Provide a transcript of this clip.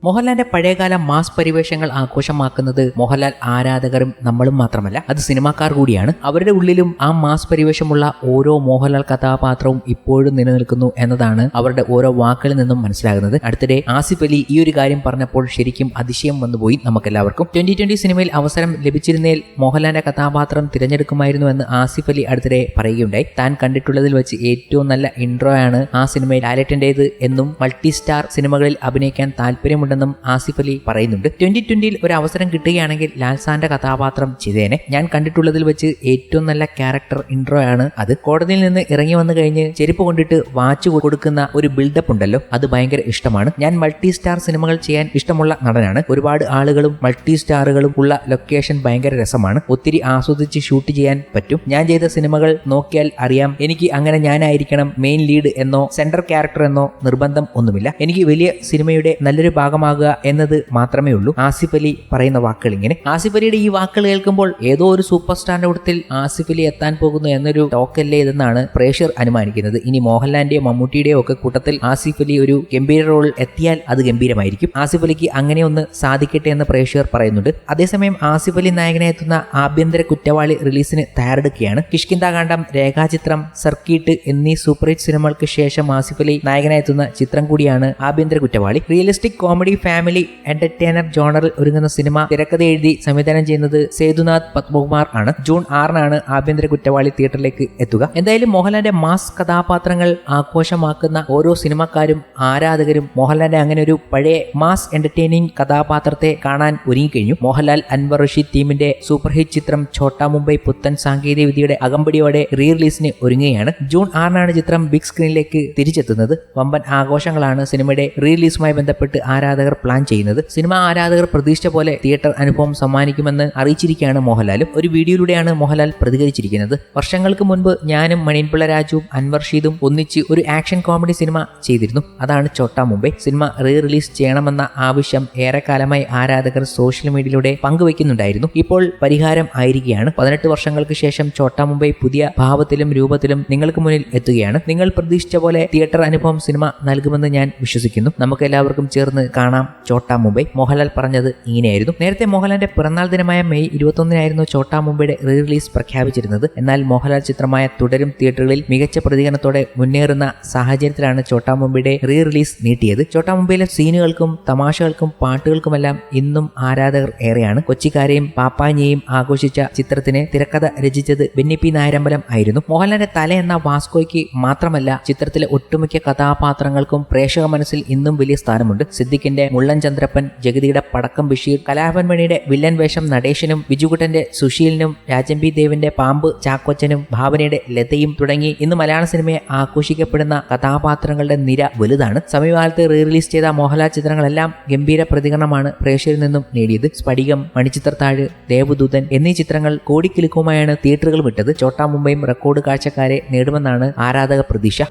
മോഹൻലാലിന്റെ പഴയകാല മാസ് പരിവേഷങ്ങൾ ആഘോഷമാക്കുന്നത് മോഹൻലാൽ ആരാധകരും നമ്മളും മാത്രമല്ല, അത് സിനിമാക്കാർ കൂടിയാണ്. അവരുടെ ഉള്ളിലും ആ മാസ് പരിവേഷമുള്ള ഓരോ മോഹൻലാൽ കഥാപാത്രവും ഇപ്പോഴും നിലനിൽക്കുന്നു എന്നതാണ് അവരുടെ ഓരോ വാക്കുകളിൽ നിന്നും മനസ്സിലാകുന്നത്. അടുത്തിടെ ആസിഫ് അലി ഈ ഒരു കാര്യം പറഞ്ഞപ്പോൾ ശരിക്കും അതിശയം വന്നുപോയി നമുക്കെല്ലാവർക്കും. 2020 സിനിമയിൽ അവസരം ലഭിച്ചിരുന്നേൽ മോഹൻലാലിന്റെ കഥാപാത്രം തിരഞ്ഞെടുക്കുമായിരുന്നു എന്ന് ആസിഫ് അലി അടുത്തിടെ പറയുകയുണ്ടായി. താൻ കണ്ടിട്ടുള്ളതിൽ വെച്ച് ഏറ്റവും നല്ല ഇൻട്രോ ആണ് ആ സിനിമയിൽ ലാലേട്ടന്റേത് എന്നും മൾട്ടി സ്റ്റാർ സിനിമകളിൽ അഭിനയിക്കാൻ താല്പര്യമുണ്ടെന്നും ആസിഫ് അലി പറയുന്നുണ്ട്. 2020 ഒരു അവസരം കിട്ടുകയാണെങ്കിൽ ലാൽസാന്റെ കഥാപാത്രം ചെയ്തേനെ. ഞാൻ കണ്ടിട്ടുള്ളതിൽ വെച്ച് ഏറ്റവും നല്ല ക്യാരക്ടർ ഇൻട്രോ ആണ് അത്. കോടതിയിൽ നിന്ന് ഇറങ്ങി വന്നു കഴിഞ്ഞ് ചെരുപ്പ് കൊണ്ടിട്ട് വാച്ച് കൊടുക്കുന്ന ഒരു ബിൽഡപ്പ് ഉണ്ടല്ലോ, അത് ഭയങ്കര ഇഷ്ടമാണ്. ഞാൻ മൾട്ടി സ്റ്റാർ സിനിമകൾ ചെയ്യാൻ ഇഷ്ടമുള്ള നടനാണ്. ഒരുപാട് ആളുകളും മൾട്ടി സ്റ്റാറുകളും ഉള്ള ലൊക്കേഷൻ ഭയങ്കര രസമാണ്. ഒത്തിരി ആസ്വദിച്ച് ഷൂട്ട് ചെയ്യാൻ പറ്റും. ഞാൻ ചെയ്ത സിനിമകൾ നോക്കിയാൽ അറിയാം, എനിക്ക് അങ്ങനെ ഞാനായിരിക്കണം മെയിൻ ലീഡ് എന്നോ സെൻട്രൽ ക്യാരക്ടർ എന്നോ നിർബന്ധം ഒന്നുമില്ല. എനിക്ക് വലിയ സിനിമയുടെ നല്ലൊരു ഭാഗമാകുക എന്നത് മാത്രമേ ഉള്ളൂ. ആസിഫ് അലി പറയുന്ന വാക്കുകൾ ഇങ്ങനെ. ആസിഫ് അലിയുടെ ഈ വാക്കുകൾ കേൾക്കുമ്പോൾ ഏതോ ഒരു സൂപ്പർ സ്റ്റാറിന്റെ കൂട്ടത്തിൽ ആസിഫ് അലി എത്താൻ പോകുന്നു എന്നൊരു ടോക്കല്ലേ ഇതെന്നാണ് പ്രേക്ഷകർ അനുമാനിക്കുന്നത്. ഇനി മോഹൻലാലിന്റെയോ മമ്മൂട്ടിയുടെയോ ഒക്കെ കൂട്ടത്തിൽ ആസിഫ് അലി ഒരു ഗംഭീര റോൾ എത്തിയാൽ അത് ഗംഭീരമായിരിക്കും. ആസിഫ് അലിക്ക് അങ്ങനെ ഒന്ന് സാധിക്കട്ടെ എന്ന് പ്രേക്ഷകർ പറയുന്നുണ്ട്. അതേസമയം ആസിഫ് അലി നായകനെ എത്തുന്ന ആഭ്യന്തര കുറ്റവാളി റിലീസിന് തയ്യാറെടുക്കുകയാണ്. കിഷ്കിന്ധാകാന്ഡം, രേഖാചിത്രം, സർക്കിട്ട് എന്നീ സൂപ്പർ ഹിറ്റ് സിനിമകൾക്ക് ശേഷം ആസിഫ് അലി നായകനായി എത്തുന്ന ചിത്രം കൂടിയാണ് ആഭ്യന്തര കുറ്റവാളി. റിയലിസ്റ്റിക് കോമഡി ഫാമിലി എന്റർടൈനർ ജോണറിൽ ഒരുങ്ങുന്ന സിനിമ തിരക്കഥ എഴുതി സംവിധാനം ചെയ്യുന്നത് സേതുനാഥ് പത്മകുമാർ ആണ്. ജൂൺ 6 ആഭ്യന്തര കുറ്റവാളി തിയേറ്ററിലേക്ക് എത്തുക. എന്തായാലും മോഹൻലാലിന്റെ മാസ് കഥാപാത്രങ്ങൾ ആഘോഷമാക്കുന്ന ഓരോ സിനിമക്കാരും ആരാധകരും മോഹൻലാലിന്റെ അങ്ങനെ ഒരു പഴയ മാസ് എന്റർടൈനിങ് കഥാപാത്രത്തെ കാണാൻ ഒരുങ്ങിക്കഴിഞ്ഞു. മോഹൻലാൽ അൻവർ റഷീദ് ടീമിന്റെ സൂപ്പർ ഹിറ്റ് ചിത്രം ഛോട്ടാ മുംബൈ പുത്തൻ സാങ്കേതിക വിദ്യയുടെ അകമ്പടിയോടെ റീ റിലീസിന് ഒരുങ്ങുകയാണ്. ജൂൺ 6 ചിത്രം ബിഗ് സ്ക്രീനിലേക്ക് തിരിച്ചെത്തുന്നത്. വമ്പൻ ആഘോഷങ്ങളാണ് സിനിമയുടെ റീ റിലീസുമായി ബന്ധപ്പെട്ട് ആരാധകർ പ്ലാൻ ചെയ്യുന്നത്. സിനിമ ആരാധകർ പ്രതീക്ഷിച്ച പോലെ തിയേറ്റർ അനുഭവം സമ്മാനിക്കുമെന്ന് അറിയിച്ചിരിക്കുകയാണ് മോഹൻലാലും. ഒരു വീഡിയോയിലൂടെയാണ് മോഹൻലാൽ പ്രതികരിച്ചിരിക്കുന്നത്. വർഷങ്ങൾക്ക് മുൻപ് ഞാനും മണിയൻപിള്ള രാജുവും അൻവർ റഷീദും ഒന്നിച്ച് ഒരു ആക്ഷൻ കോമഡി സിനിമ ചെയ്തിരുന്നു. അതാണ് Chotta Mumbai. Cinema re release ചെയ്യണമെന്ന ആവശ്യം ഏറെക്കാലമായി ആരാധകർ സോഷ്യൽ മീഡിയയിലൂടെ പങ്കുവയ്ക്കുന്നുണ്ടായിരുന്നു. ഇപ്പോൾ പരിഹാരം ആയിരിക്കുകയാണ്. 18 വർഷങ്ങൾക്ക് ശേഷം ഛോട്ടാ മുംബൈ പുതിയ ഭാവത്തിലും രൂപത്തിലും നിങ്ങൾക്ക് മുന്നിൽ എത്തുകയാണ്. നിങ്ങൾ പ്രതീക്ഷിച്ച പോലെ തിയേറ്റർ അനുഭവം സിനിമ നൽകുമെന്ന് ഞാൻ വിശ്വസിക്കുന്നു. നമുക്ക് എല്ലാവർക്കും ചേർന്ന് കാണാം ഛോട്ടാ മുംബൈ. മോഹൻലാൽ പറഞ്ഞത് ഇങ്ങനെയായിരുന്നു. നേരത്തെ മോഹൻലാലിന്റെ പിറന്നാൾ ദിനമായ മെയ് 21 ഛോട്ടാ മുംബൈയുടെ റീ റിലീസ് പ്രഖ്യാപിച്ചിരുന്നത്. എന്നാൽ മോഹൻലാൽ ചിത്രമായ തുടരും തിയേറ്ററുകളിൽ മികച്ച പ്രതികരണത്തോടെ മുന്നേറുന്ന സാഹചര്യത്തിലാണ് ഛോട്ടാ മുംബൈയുടെ റീ റിലീസ് നീട്ടിയത്. ഛോട്ടാ മുംബൈയിലെ സീനുകൾക്കും തമാശകൾക്കും പാട്ടുകൾക്കുമെല്ലാം ഇന്നും ആരാധകർ ഏറെയാണ്. കൊച്ചിക്കാരെയും പാപ്പാഞ്ഞിയെയും ആഘോഷിച്ച ചിത്രത്തിന് തിരക്കഥ രചിച്ചത് ബെന്നി പി നായരമ്പലം ആയിരുന്നു. മോഹൻലാലിന്റെ തല എന്ന വാസ്കോയ്ക്ക് മാത്രമല്ല, ചിത്രത്തിലെ ഒട്ടുമിക്ക കഥാപാത്രങ്ങൾക്കും പ്രേക്ഷക മനസ്സിൽ ഇന്നും വലിയ സ്ഥാനമുണ്ട്. സിദ്ദിഖിന്റെ മുള്ളൻ ചന്ദ്രപ്പൻ, ജഗതിയുടെ പടക്കം ബഷീർ, കലാഭവൻ മണിയുടെ വില്ലൻ വേഷം നടേശനും, ബിജുകുട്ടന്റെ സുശീലിനും, രാജംബി ദേവിന്റെ പാമ്പ് ചാക്കോച്ചനും, ഭാവനയുടെ ലതയും തുടങ്ങി ഇന്ന് മലയാള സിനിമയെ ആഘോഷിക്കപ്പെടുന്ന കഥാപാത്രങ്ങളുടെ നിര വലുതാണ്. സമീപകാലത്ത് റീ റിലീസ് ചെയ്ത മോഹൻലാൽ ചിത്രങ്ങളെല്ലാം ഗംഭീര പ്രതികരണമാണ് പ്രേക്ഷകരിൽ നിന്നും നേടിയത്. സ്ഫടികം, മണിച്ചിത്രത്താഴ്, ദേവദൂതൻ എന്നീ ചിത്രങ്ങൾ കോടിക്കിലുക്കുമായാണ് തിയേറ്ററുകൾ വിട്ടത്. ഛോട്ടാ മുംബൈയും റെക്കോർഡ് കാഴ്ചക്കാരെ നേടുമെന്നാണ് ആരാധക പ്രതീക്ഷ.